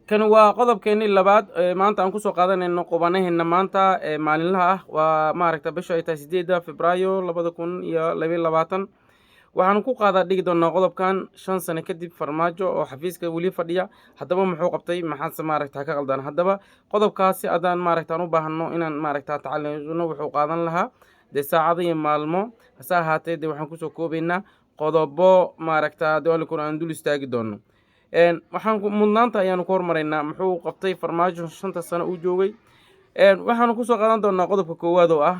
kan waa qodobkeennii labaad maanta aan kusoo qaadanayno qubanaheena maanta maalinlaha ah waa maaragta bisha ay tahay 8 Febraayo 2022 waxaan ku qaadaa dhigi doonaa qodobkan 5 sano kadib farmaajo oo xafiiska weli fadhiya haddaba muxuu qabtay maxaad maaragta ka qaldan haddaba qodobkaasi adaan maaragta u baahano inaan maaragta tacliino wuxuu qaadan lahaa de saacado iyo maalmo hase ahaatee de waxaan kusoo koobaynaa qodobo maaragta dawlad aan dul istaagi doono waxaan mudnaanta ayaanu ku hormaraynaa muxuu qabtay farmaajo 5 sano uu joogay waxaan kusoo qaadan doonaa qodobka koowaad oo ah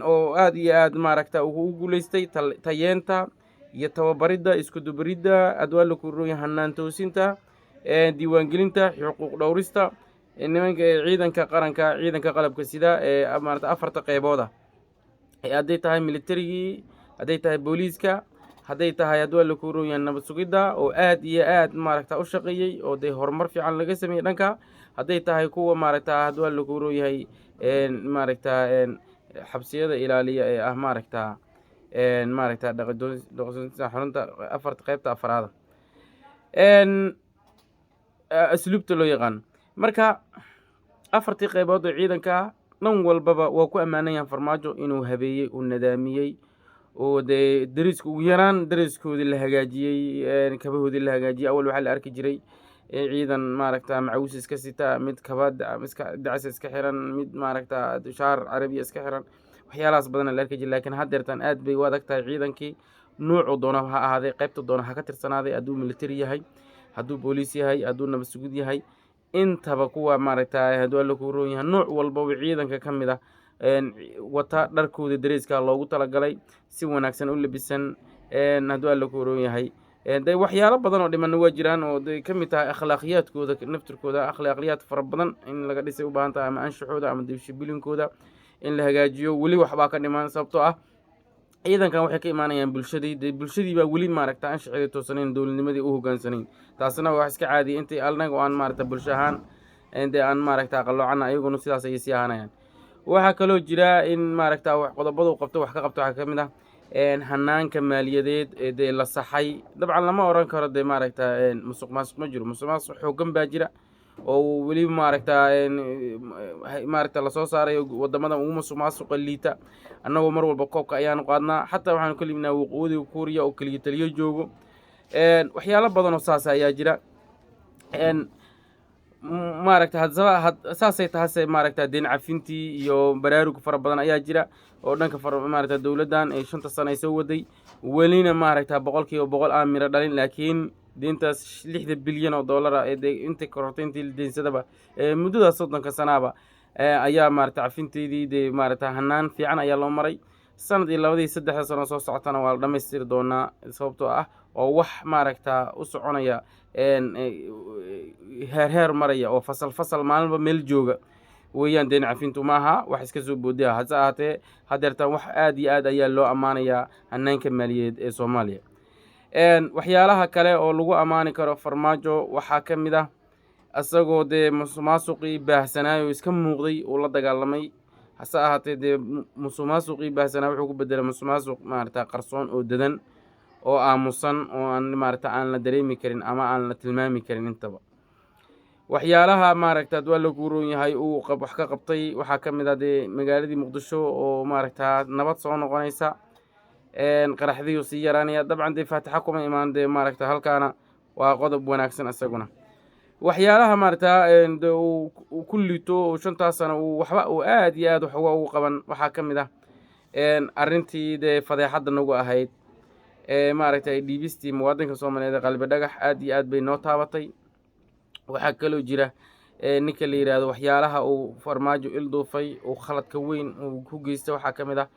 oo aad iyo aad maaragta ugu guuleystay tayeenta iyo tababaridda isku dubaridda adwaa ku rooyin hanaan toosinta diiwaangelinta xuquuq dhowrista nimanka ciidanka qaranka ciidanka qalabka sida maaragta afarta qeybooda hadday tahay militarigii hadday tahay booliiska hadday tahay adwaa ku rooyin nabad sugidda oo aad iyo aad maaragta u shaqeeyay oo de horumar fiican laga sameeyay dhanka hadday tahay kuwa maaragta adwaa ku rooyahay maaragta xabsiyada ilaaliya ee ah maaragta dhaqdoonta xarunta afarta qaybta afraad asluubta loo yaqaan marka afartii qaybood oo ciidanka dhan walbaba waa ku ammaanayaan farmaajo inuu habeeyey uu nadaamiyey oo de dariska ugu yaraan dariskoodii la hagaajiyey kabahoodii la hagaajiyey awal waxaa la arki jiray ciidan maaragta macawis iska sita mid kabada iska dacas iska xiran mid maaragta shaar carabiya iska xiran waxyaalahaas badan la arki jiray laakiin haddeertan aad bay u adag tahay ciidankii nuucu doona ha ahaaday qaybta doona ha ka tirsanaaday hadduu military yahay hadduu booliis yahay hadduu nabad sugid yahay intaba kuwa maaragta hadduu alla ku roon yahay nuuc walbaba ciidanka ka mid ah wata dharkooda dareeska loogu talagalay si wanaagsan u labisan hadduu alla ku roon yahay de waxyaalo badan oo dhiman waa jiraan oo de ka mid tahay akhlaaqiyaadkooda naftirkooda akhlaaqiyaad fara badan in laga dhisay u baahan tahay ama anshaxooda ama dishibilinkooda in la hagaajiyo weli waxbaa ka dhiman sababtoo ah ciidankan waxay ka imaanayaan bulshadii de bulshadii baa weli maaragta anshaxeeda toosanayn dowladnimadii u hogaansanayn taasna wax iska caadiya intay anaga aan maaragta bulsho ahaan de aan maaragta qalloocana ayaguna sidaas ayay sii ahaanayaan waxaa kaloo jira in maaragta wax qodobada uu qabto wax ka qabto waxaa ka mid ah hanaanka maaliyadeed ee de la saxay dabcan lama oran karo de maaragta musuq maasuq ma jiro musuq maasuq xoogan baa jira oo weli maaragta lasoo saaray wadamada ugu musuq maasuqa liita annagoo mar walba koobka ayaanu qaadnaa xataa waxaanu ka libnaa waqooyiga kuuriya oo keliya taliyo joogo waxyaalo badan oo saas ayaa jira maaragta saasay tahase maaragta deen cafintii iyo baraarug fara badan ayaa jira oo dhanka maaragta dowladdan ee 5 sano ay soo waday welina maaragta 100% aan miro dhalin laakiin deentaas 6 bilyan oo dollar ee inta korortayntii deensadaba muddadaas 30 sanaaba ayaa maaragta cafinteedii de maaragta hanaan fiican ayaa loo maray sanadii 2-3 sano soo socotana waa la dhamaystiri doonaa sababtoo ah oo wax maaragta u soconaya heer maraya oo fasal maalinba meel jooga weeyaan deen cafintu maaha wax iska soo boodiya hase ahaatee haddeertan wax aad iyo aad ayaa loo ammaanayaa hanaanka maaliyadeed ee Soomaaliya waxyaalaha kale oo lagu ammaani karo farmaajo waxaa ka mid ah asagoo de musuqmaasuqii baahsanaayo iska muuqday uu la dagaalamay hase ahaatee de musuqmaasuqii baahsanaa wuxuu ku bedelay musuqmaasuq maaragta qarsoon oo dadan oo aamusan oo aan maaragta aan la dareemi karin ama aan la tilmaami karin intaba waxyaalaha maaragta adwaa lagu roon yahay uu wax ka qabtay waxaa ka mid ah de magaaladii muqdisho oo maaragta nabad soo noqonaysa qaraxdii sii yaraanaya dabcan de faataxa kuma imaan de maaragta halkaana waa qodob wanaagsan isaguna waxyaalaha maaragta uu ku liito 5 sano uu waxba uu aad iyo aad wax ugu qaban waxaa ka mid ah arrintii de fadeexadda nagu ahayd maaragta dhiibistii muwaadinka Soomaaliyeed qalbi dhagax aad iyo aad bay noo taabatay waxaa kaloo jira ninka la yiraahdo waxyaalaha uu farmaajo ilduufay oo khaladka weyn uu ku geystay waxaa ka mid ah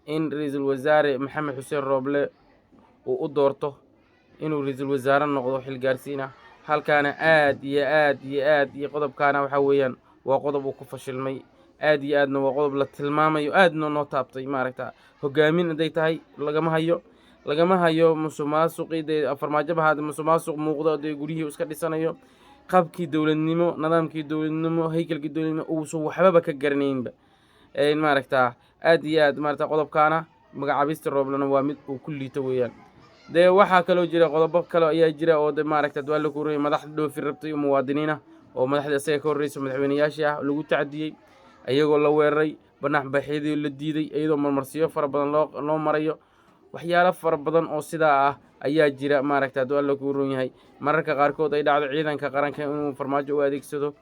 in ra'iisul wasaare Maxamed Xuseen Rooble uu u doorto inuu ra'iisul wasaare noqdo xil gaarsiina halkaana aad iyo qodobkaana waxa weeyaan waa qodob uu ku fashilmay aad iyo aadna waa qodob la tilmaamayo aadna noo taabtay maaragta hogaamin haday tahay lagama hayo musuqmaasuqii de farmaajo bahaad musuqmaasuq muuqdo de guriyihii iska dhisanayo qabkii dowladnimo nidaamkii dowladnimo haykalkii dowladnimo uu soo waxba ka garanaynba maaragta aad iyo aad maaragta qodobkaana magacaabista Rooblena waa mid uu ku liito weeyaan de waxaa kaloo jira qodobo kale ayaa jira oo de maaragta adwaa lagu roon madaxda dhoofi rabtay muwaadiniina oo madaxda isaga ka horreysay madaxweynayaashii ah lagu tacdiyey ayagoo la weeraray banaanbaxyadii la diiday iyadoo marmarsiyo fara badan loo marayo waxyaalo fara badan oo sidaa ah ayaa jira maaragta hadduu alla kuu roon yahay mararka qaarkood ay dhacdo ciidanka qaranka inuu farmaajo u adeegsado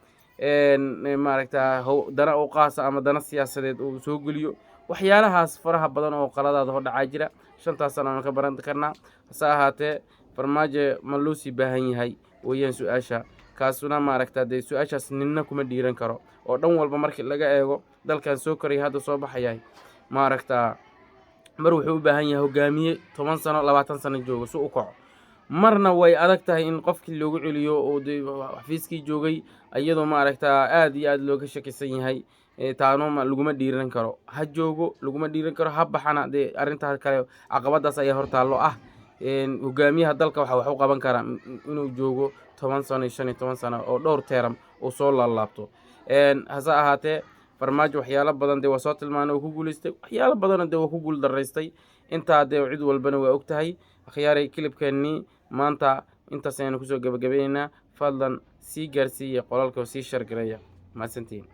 maaragta dana u qaasa ama dana siyaasadeed uu soo geliyo waxyaalahaas faraha badan oo qaladaada dhacaa jira 5 sano aan ka baran karnaa hase ahaatee farmaajo ma loo sii baahan yahay weeyaan su-aasha kaasuna maaragta dee su-aashaas ninna kuma dhiiran karo oo dhan walba markii laga eego dalkan soo koray hadda soo baxayay maaragta mar wuxuu u baahan yahay hogaamiye 10 sano 20 sano joogo si u kaco marna way adag tahay in qofkii loogu celiyo oo xafiiskii joogay iyadoo maaragta aad iyo aad looga shakisan yahay taano laguma dhiiran karo ha joogo laguma dhiiran karo ha baxana dee arrintaas kale caqabadaas ayaa hortaallo ah hogaamiyaha dalka waxa wax u qaban karaa inuu joogo 10 sano 15 sano oo dhowr teeram oo soo laalaabto hase ahaatee farmaajo waxyaalo badan dee waa soo tilmaanay oo ku guuleystay waxyaalo badan dee waa ku guul daraystay intaa dee cid walbana waa ogtahay akhyaaray kilibkeennii maanta intaas ayaan kusoo gabagabaynaynaa fadlan sii gaarsiiya qolalka sii shargareeya mahadsantiin